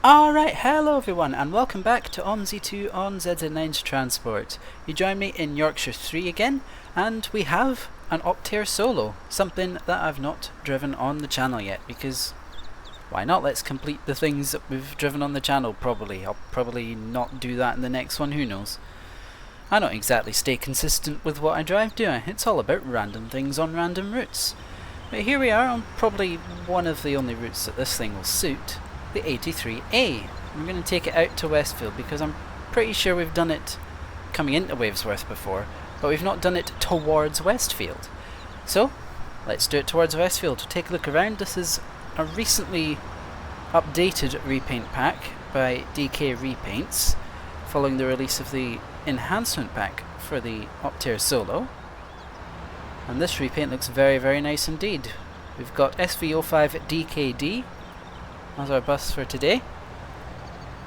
Alright, hello everyone and welcome back to OMSI2 on ZZ9's Transport. You join me in Yorkshire 3 again, and we have an Optare Solo, something that I've not driven on the channel yet, because why not? Let's complete the things that we've driven on the channel probably. I'll probably not do that in the next one, who knows. I don't exactly stay consistent with what I drive, do I? It's all about random things on random routes. But here we are on probably one of the only routes that this thing will suit. The 83A. I'm going to take it out to Westfield because I'm pretty sure we've done it coming into Wavesworth before, but we've not done it towards Westfield. So, let's do it towards Westfield. Take a look around. This is a recently updated repaint pack by DK Repaints, following the release of the enhancement pack for the Optare Solo. And this repaint looks very, very nice indeed. We've got SV05 DKD as our bus for today,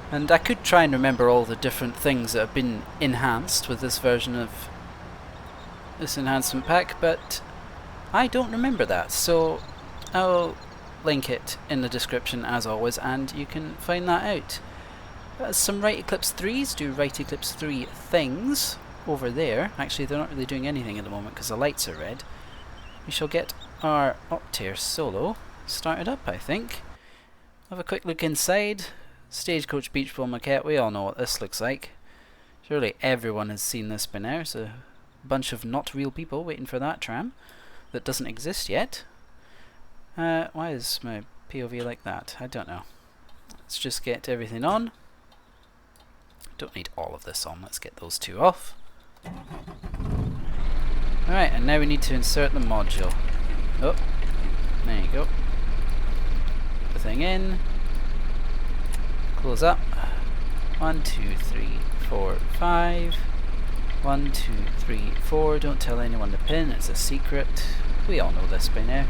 and I could try and remember all the different things that have been enhanced with this version of this enhancement pack, but I don't remember that, so I'll link it in the description as always and you can find that out. Some right eclipse 3s do right eclipse 3 things over there. Actually, they're not really doing anything at the moment because the lights are red. We shall get our Optare Solo started up, I think. Have a quick look inside. Stagecoach Beach Ball Maquette, we all know what this looks like. Surely everyone has seen this by now. There's a bunch of not real people waiting for that tram that doesn't exist yet. Why is my POV like that? I don't know. Let's just get everything on. Don't need all of this on, let's get those two off. Alright, and now we need to insert the module. Oh, there you go. The thing in, close up. 1, 2, 3, 4, 5. 1, 2, 3, 4. Don't tell anyone the pin, it's a secret. We all know this by now.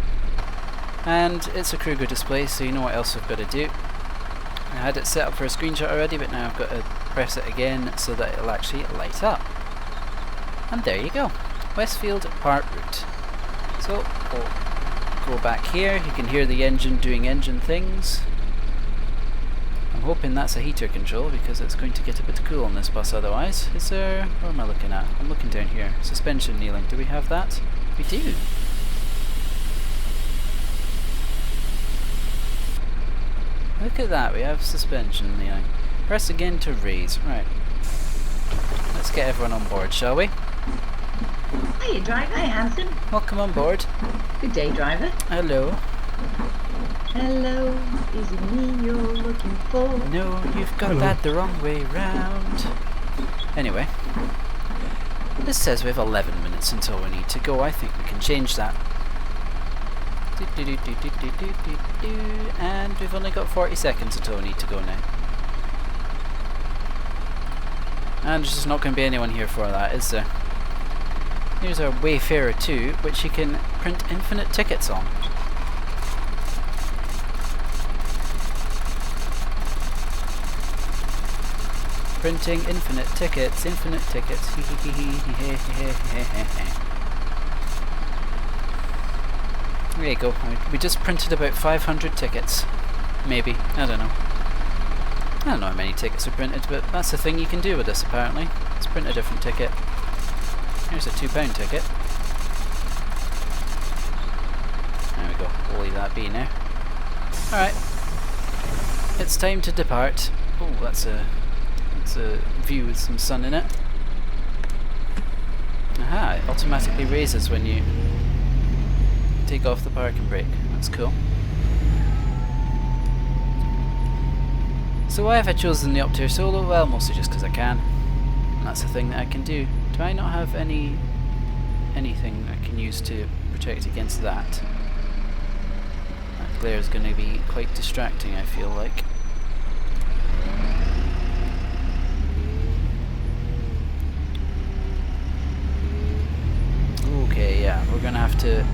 And it's a Kruger display, so you know what else we've got to do. I had it set up for a screenshot already, but now I've got to press it again so that it'll actually light up. And there you go, Westfield Part Route. So we'll go back here. You can hear the engine doing engine things. I'm hoping that's a heater control because it's going to get a bit cool on this bus otherwise. Is there... what am I looking at? I'm looking down here. Suspension kneeling. Do we have that? We do. Look at that, we have suspension kneeling. Press again to raise. Right. Let's get everyone on board, shall we? Hiya, driver. Hi, Hanson. Welcome on board. Good day, driver. Hello. Hello. Is it me you're looking for? No, you've got that the wrong way round. Anyway. This says we have 11 minutes until we need to go. I think we can change that. And we've only got 40 seconds until we need to go now. And there's just not going to be anyone here for that, is there? Here's our Wayfarer 2, which you can print infinite tickets on. Printing infinite tickets, infinite tickets. There you go. We just printed about 500 tickets. Maybe. I don't know. I don't know how many tickets are printed, but that's the thing you can do with this apparently. Let's print a different ticket. Here's a £2 ticket. There we go. We'll leave that be now. Alright. It's time to depart. Oh, that's a view with some sun in it. Aha, it automatically raises when you take off the parking brake. That's cool. So why have I chosen the Optare Solo? Well, mostly just because I can. And that's the thing that I can do. Do I not have anything I can use to protect against that? That glare is going to be quite distracting, I feel like. Okay, yeah, we're going to have to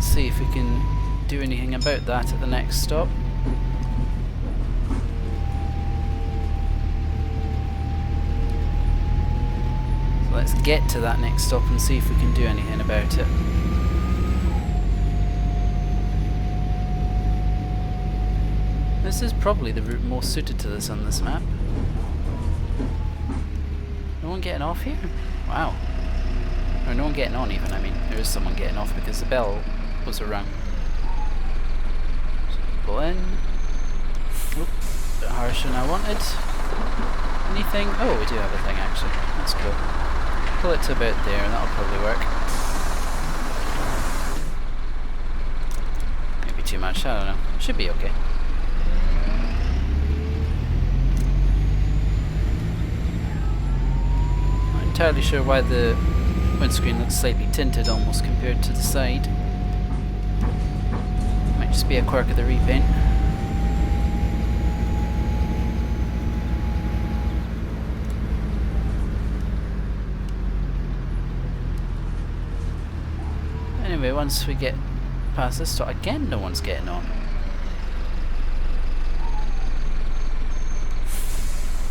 see if we can do anything about that at the next stop. So let's get to that next stop and see if we can do anything about it. This is probably the route most suited to this on this map. No one getting off here? Wow. Or no one getting on even, I mean. There is someone getting off because the bell was rung. So pull in. Oop, a bit harsher than I wanted. Anything? Oh, we do have a thing actually. That's cool. Pull it to about there and that'll probably work. Maybe too much, I don't know. Should be okay. Not entirely sure why the windscreen looks slightly tinted almost compared to the side. Might just be a quirk of the repaint. Anyway, once we get past this stop, again no one's getting on.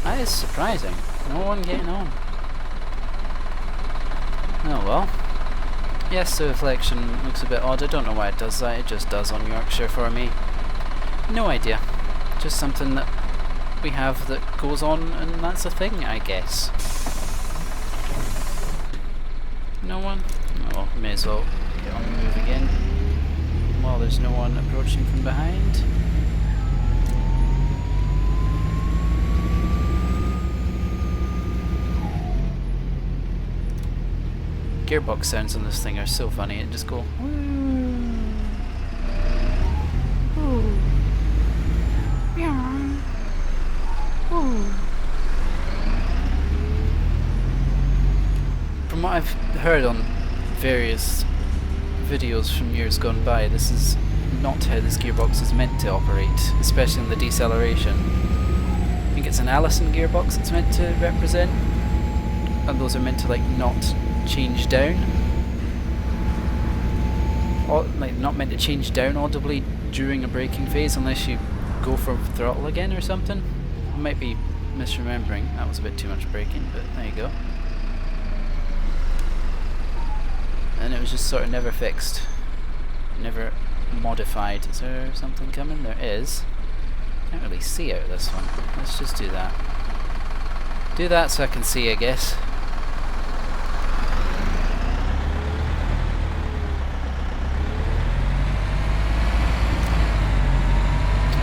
That is surprising. No one getting on. Oh well. Yes, the reflection looks a bit odd. I don't know why it does that. It just does on Yorkshire for me. No idea. Just something that we have that goes on and that's a thing, I guess. No one? Oh well, may as well get on the move again. While there's no one approaching from behind. Gearbox sounds on this thing are so funny, it just go From what I've heard on various videos from years gone by, this is not how this gearbox is meant to operate, especially in the deceleration. I think it's an Allison gearbox it's meant to represent, and those are meant to like not change down, or like not meant to change down audibly during a braking phase unless you go for throttle again or something. I might be misremembering, that was a bit too much braking, but there you go. And it was just sort of never fixed, never modified. Is there something coming? There is. Can't really see out of this one. Let's just do that. Do that so I can see, I guess.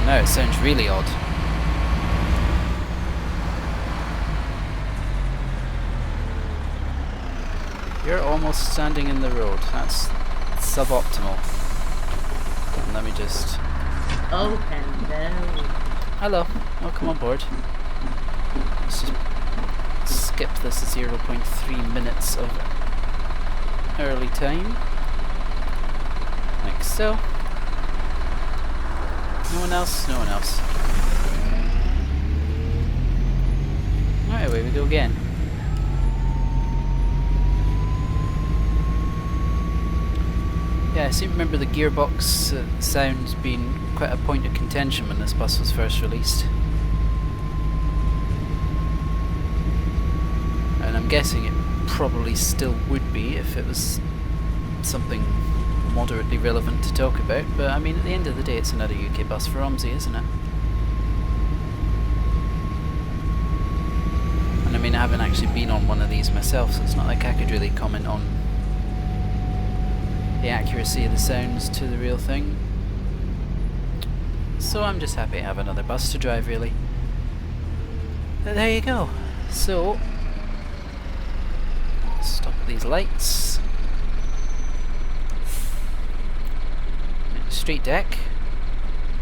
Now it sounds really odd. You're almost standing in the road. That's suboptimal. And let me just... Oh, hello. Hello. Welcome on board. Let's just skip this 0.3 minutes of early time. Like so. No one else? No one else. Right, away we go again. Yeah, I seem to remember the gearbox sounds being quite a point of contention when this bus was first released. And I'm guessing it probably still would be if it was something moderately relevant to talk about, but I mean at the end of the day it's another UK bus for OMSI, isn't it? And I mean I haven't actually been on one of these myself, so it's not like I could really comment on the accuracy of the sounds to the real thing. So I'm just happy to have another bus to drive, really. But there you go. So, stop at these lights. Street deck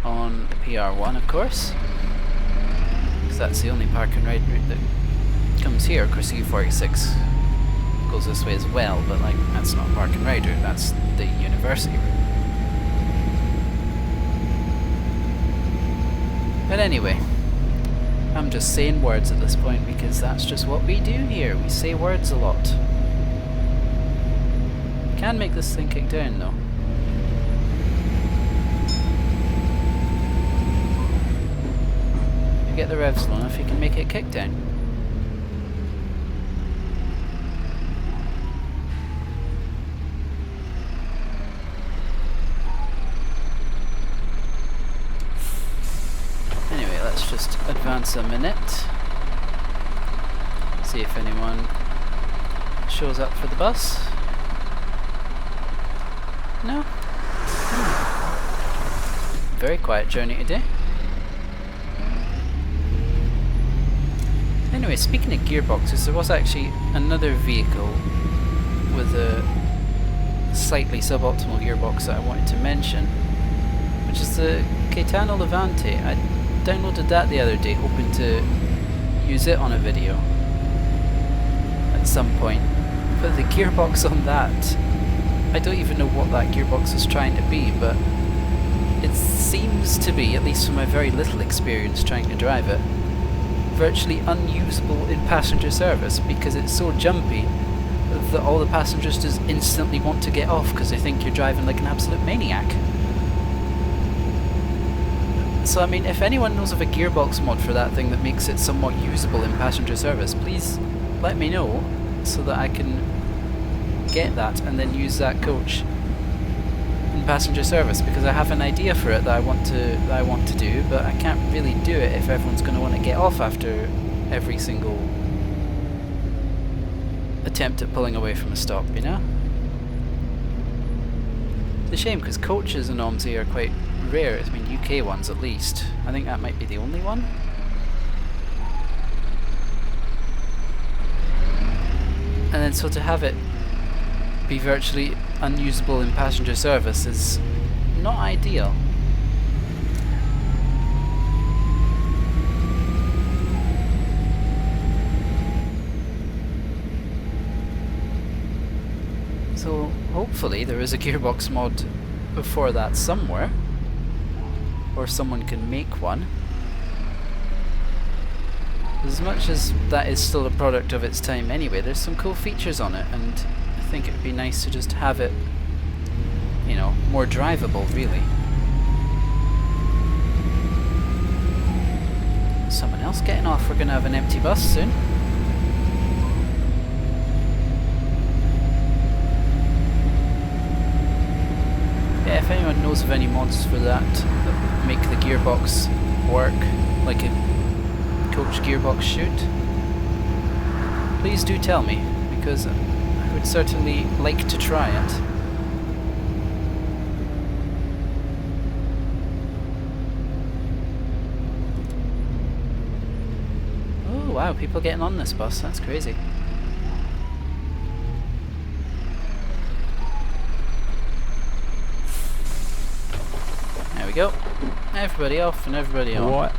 on the PR1, of course, because that's the only park and ride route that comes here. Of course, the U46 goes this way as well, but like that's not a park and ride route, that's the university route. But anyway, I'm just saying words at this point because that's just what we do here. We say words a lot. Can make this thing kick down though. You get the revs low enough, you can make it kick down. moments a minute. See if anyone shows up for the bus. No? Very quiet journey today. Anyway, speaking of gearboxes, there was actually another vehicle with a slightly suboptimal gearbox that I wanted to mention, which is the Caetano Levante. I downloaded that the other day, hoping to use it on a video at some point, but the gearbox on that, I don't even know what that gearbox is trying to be, but it seems to be, at least from my very little experience trying to drive it, virtually unusable in passenger service because it's so jumpy that all the passengers just instantly want to get off because they think you're driving like an absolute maniac. So I mean, if anyone knows of a gearbox mod for that thing that makes it somewhat usable in passenger service, please let me know so that I can get that and then use that coach in passenger service, because I have an idea for it that I want to do, but I can't really do it if everyone's going to want to get off after every single attempt at pulling away from a stop, you know? It's a shame because coaches in OMSI are quite rare, I mean UK ones at least. I think that might be the only one. And then so to have it be virtually unusable in passenger service is not ideal. So hopefully there is a gearbox mod for that somewhere, or someone can make one. As much as that is still a product of its time anyway, there's some cool features on it, and I think it would be nice to just have it, you know, more drivable, really. Someone else getting off. We're going to have an empty bus soon. Yeah, if anyone knows of any mods for that make the gearbox work like a coach gearbox should, please do tell me, because I would certainly like to try it. Oh wow, people getting on this bus, that's crazy. There we go. Everybody off and everybody on. What?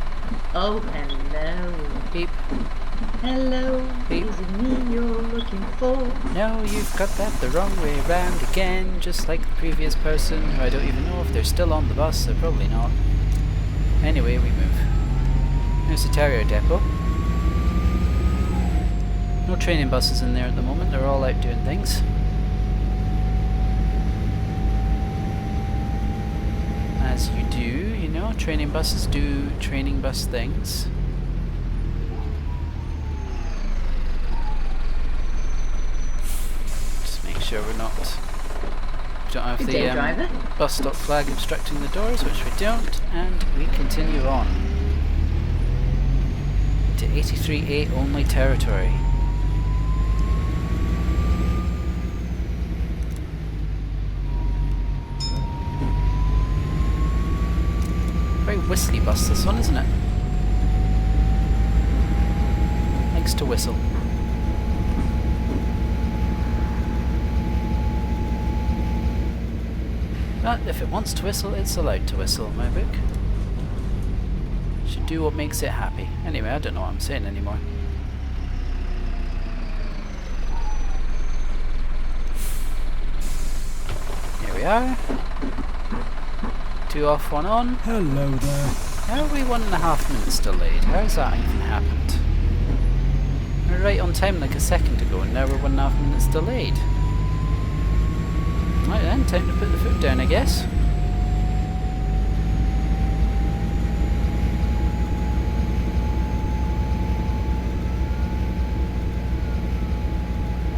Oh, hello. Beep. Hello. Beep. Is it me you're looking for? No, you've got that the wrong way round again, just like the previous person, who I don't even know if they're still on the bus. They're probably not. Anyway, we move. There's the Terrier depot. No training buses in there at the moment, they're all out doing things. As you do, you know, training buses do training bus things. Just make sure we don't have the bus stop flag obstructing the doors, which we don't, and we continue on to 83A only territory. Very whistly bus, this one, isn't it? Likes to whistle. But if it wants to whistle, it's allowed to whistle in my book. Should do what makes it happy. Anyway, I don't know what I'm saying anymore. Here we are. 2 off, 1 on. Hello there. How are we 1.5 minutes delayed? How's that even happened? We're right on time like a second ago, and now we're 1.5 minutes delayed. Right then, time to put the foot down, I guess.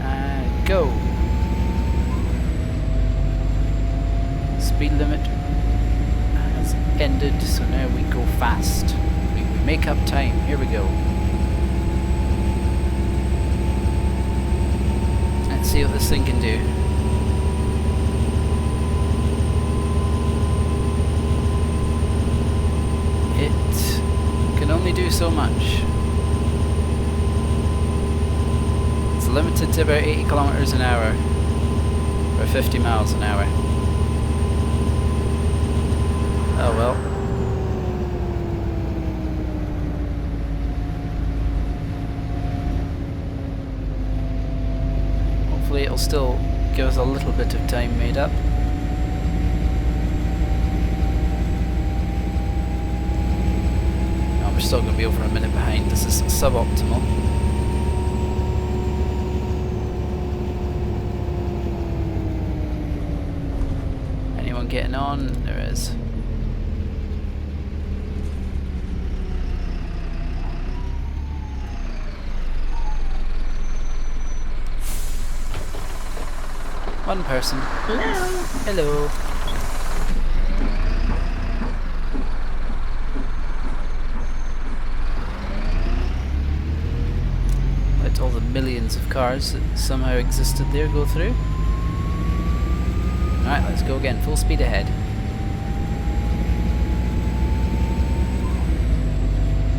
And go. Speed limit has ended, so now we go fast. We Make up time. Here we go. Let's see what this thing can do. It can only do so much. It's limited to about 80 kilometers an hour, or 50 miles an hour. Oh well. Hopefully it'll still give us a little bit of time made up. No, we're still going to be over a minute behind. This is suboptimal. Anyone getting on? There is. One person. Hello. Hello. Let all the millions of cars that somehow existed there go through. Alright, let's go again. Full speed ahead.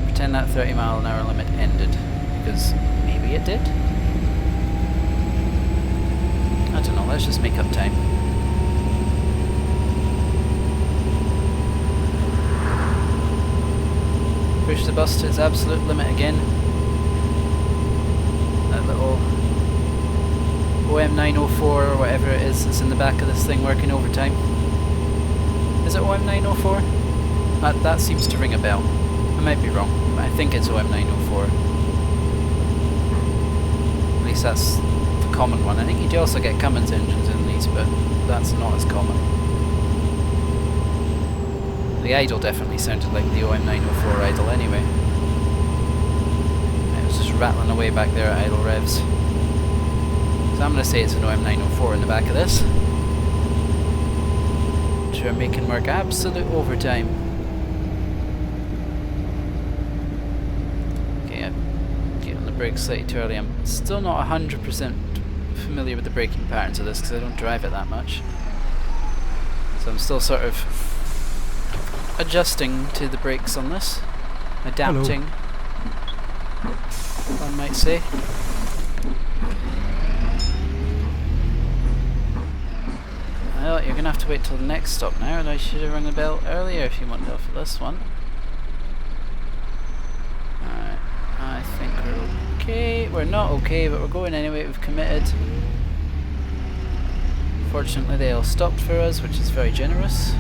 Pretend that 30-mile-an-hour limit ended, because maybe it did. I don't know, let's just make up time. Push the bus to its absolute limit again. That little OM904 or whatever it is that's in the back of this thing working overtime. Is it OM904? That seems to ring a bell. I might be wrong, but I think it's OM904. At least that's common one. I think you do also get Cummins engines in these, but that's not as common. The idle definitely sounded like the OM904 idle anyway. It was just rattling away back there at idle revs. So I'm going to say it's an OM904 in the back of this, which are making work absolute overtime. Okay, I get on the brakes slightly too early. I'm still not 100% familiar with the braking patterns of this because I don't drive it that much, so I'm still sort of adjusting to the brakes on this, adapting. Hello. One might say. Well, you're gonna have to wait till the next stop now, and I should have rung the bell earlier if you want to for this one. Alright, I think we're okay. We're not okay, but we're going anyway. We've committed. Fortunately, they all stopped for us, which is very generous.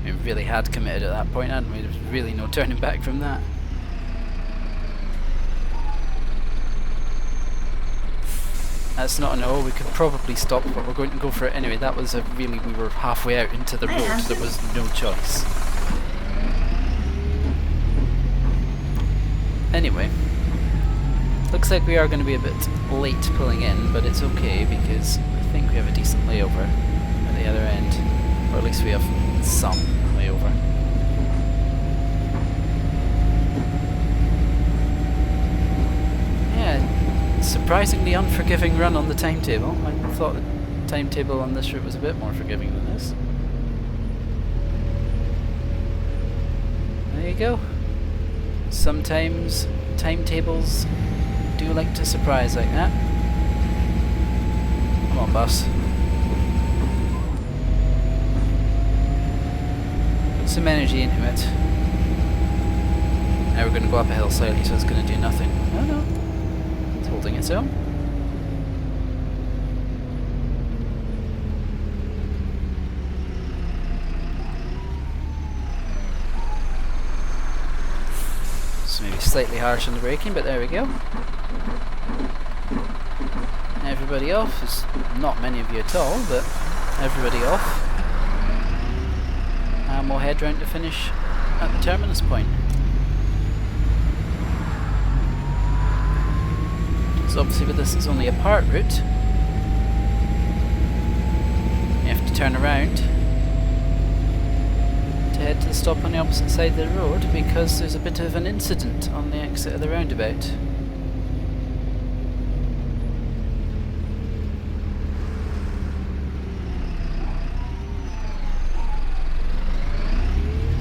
We really had committed at that point, hadn't we? There was really no turning back from that. That's not a no, we could probably stop, but we're going to go for it anyway. That was we were halfway out into the road, there was no choice. Anyway, looks like we are going to be a bit late pulling in, but it's okay because I think we have a decent layover at the other end, or at least we have some layover. Surprisingly unforgiving run on the timetable. I thought the timetable on this route was a bit more forgiving than this. There you go. Sometimes timetables do like to surprise like that. Come on, bus. Put some energy into it. Now we're going to go up a hill slightly, so it's going to do nothing. Oh no. Holding its own. So maybe slightly harsh on the braking, but there we go. Everybody off. There's not many of you at all, but everybody off. And we'll head round to finish at the terminus point. So obviously with this it's only a part route. You have to turn around to head to the stop on the opposite side of the road because there's a bit of an incident on the exit of the roundabout.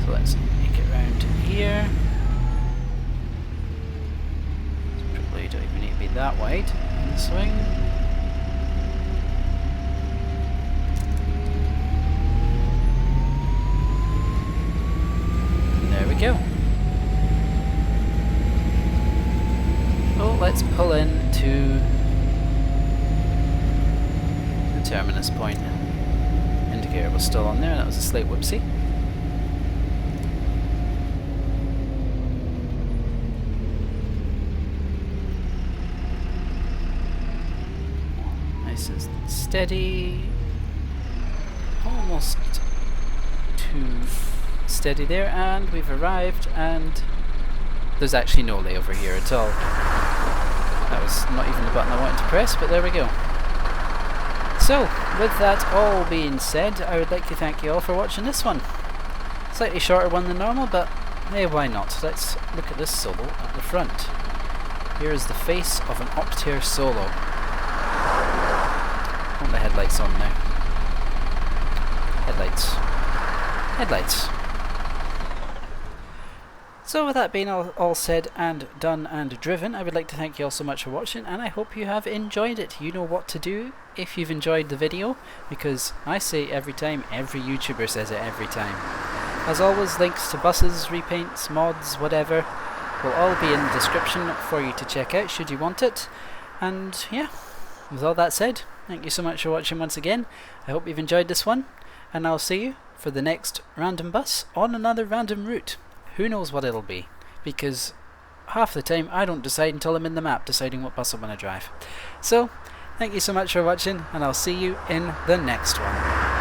So let's make it round here. Probably don't even need to be that wide in the swing. There we go. Oh, let's pull into the terminus point. Indicator was still on there, that was a slight whoopsie. Nice and steady. Almost too steady there, and we've arrived, and there's actually no layover here at all. That was not even the button I wanted to press, but there we go. So, with that all being said, I would like to thank you all for watching this one. Slightly shorter one than normal, but hey, why not? Let's look at this Solo at the front. Here is the face of an Optare Solo. I want the headlights on now. Headlights. So with that being all said and done and driven, I would like to thank you all so much for watching, and I hope you have enjoyed it. You know what to do if you've enjoyed the video, because I say it every time, every YouTuber says it every time. As always, links to buses, repaints, mods, whatever, will all be in the description for you to check out should you want it. And yeah, with all that said, thank you so much for watching once again. I hope you've enjoyed this one, and I'll see you for the next random bus on another random route. Who knows what it'll be, because half the time I don't decide until I'm in the map deciding what bus I want to drive. So, thank you so much for watching, and I'll see you in the next one.